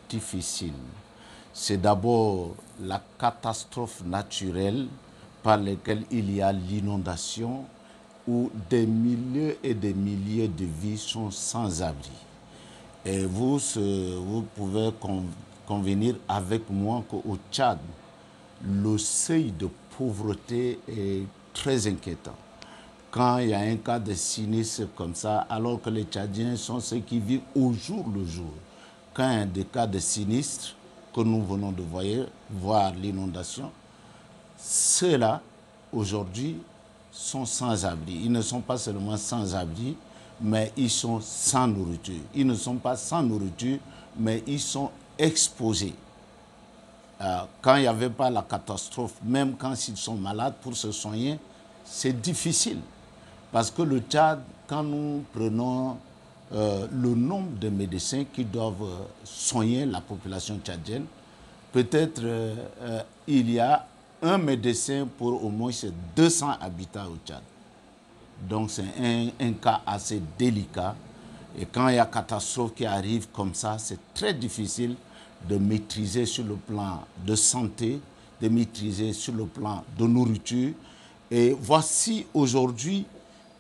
difficiles. C'est d'abord la catastrophe naturelle par laquelle il y a l'inondation, où des milliers et des milliers de vies sont sans abri. Et vous pouvez convenir avec moi qu'au Tchad, le seuil de pauvreté est très inquiétant. Quand il y a un cas de sinistre comme ça, alors que les Tchadiens sont ceux qui vivent au jour le jour, quand il y a des cas de sinistre que nous venons de voir l'inondation, ceux-là, aujourd'hui, sont sans abri. Ils ne sont pas seulement sans abri, mais ils sont sans nourriture. Ils ne sont pas sans nourriture, mais ils sont exposés. Quand il n'y avait pas la catastrophe, même quand ils sont malades pour se soigner, c'est difficile. Parce que le Tchad, quand nous prenons le nombre de médecins qui doivent soigner la population tchadienne, peut-être il y a un médecin pour au moins 200 habitants au Tchad. Donc c'est un cas assez délicat. Et quand il y a catastrophe qui arrive comme ça, c'est très difficile de maîtriser sur le plan de santé, de maîtriser sur le plan de nourriture. Et voici aujourd'hui,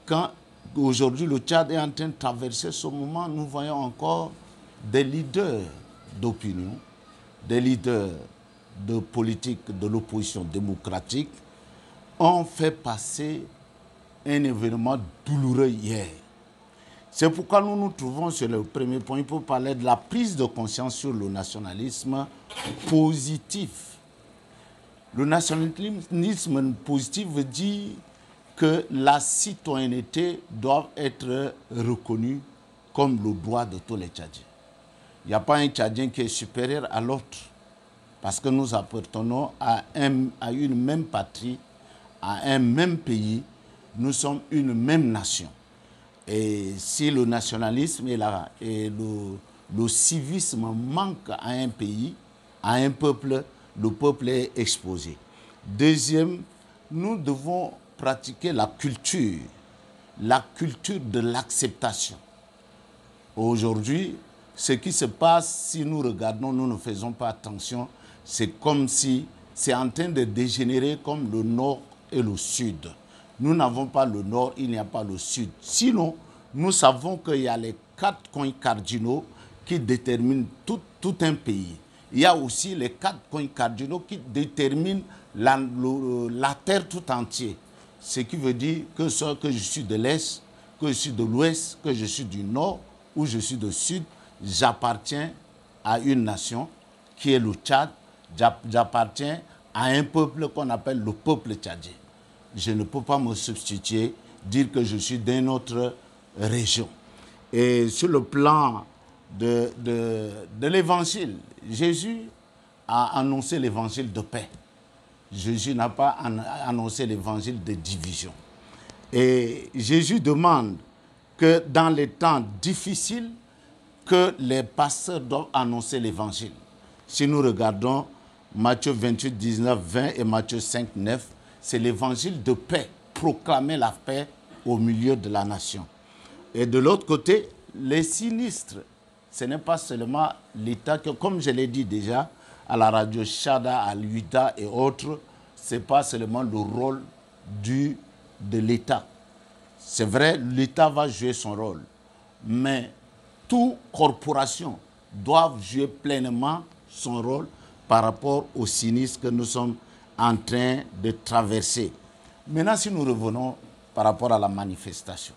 quand aujourd'hui le Tchad est en train de traverser ce moment, nous voyons encore des leaders d'opinion, des leaders de politique de l'opposition démocratique ont fait passer un événement douloureux hier. C'est pourquoi nous nous trouvons sur le premier point pour parler de la prise de conscience sur le nationalisme positif. Le nationalisme positif veut dire que la citoyenneté doit être reconnue comme le droit de tous les Tchadiens. Il n'y a pas un Tchadien qui est supérieur à l'autre, parce que nous appartenons à une même patrie, à un même pays, nous sommes une même nation. Et si le nationalisme est là et le civisme manque à un pays, à un peuple, le peuple est exposé. Deuxième, nous devons pratiquer la culture de l'acceptation. Aujourd'hui, ce qui se passe, si nous regardons, nous ne faisons pas attention, c'est comme si c'est en train de dégénérer comme le nord et le sud. Nous n'avons pas le nord, il n'y a pas le sud. Sinon, nous savons qu'il y a les 4 coins cardinaux qui déterminent tout un pays. Il y a aussi les 4 coins cardinaux qui déterminent la terre tout entière. Ce qui veut dire que je suis de l'Est, que je suis de l'Ouest, que je suis du Nord ou je suis du Sud, j'appartiens à une nation qui est le Tchad. J'appartiens à un peuple qu'on appelle le peuple tchadien. Je ne peux pas me substituer, dire que je suis d'une autre région. Et sur le plan de l'évangile, Jésus a annoncé l'évangile de paix. Jésus n'a pas annoncé l'évangile de division. Et Jésus demande que dans les temps difficiles, que les pasteurs doivent annoncer l'évangile. Si nous regardons Matthieu 28, 19, 20 et Matthieu 5, 9, c'est l'évangile de paix, proclamer la paix au milieu de la nation. Et de l'autre côté, les sinistres, ce n'est pas seulement l'État, que, comme je l'ai dit déjà, à la radio Chada, à l'UITA et autres, ce n'est pas seulement le rôle de l'État. C'est vrai, l'État va jouer son rôle, mais toute corporation doit jouer pleinement son rôle par rapport au sinistre que nous sommes en train de traverser. Maintenant, si nous revenons par rapport à la manifestation,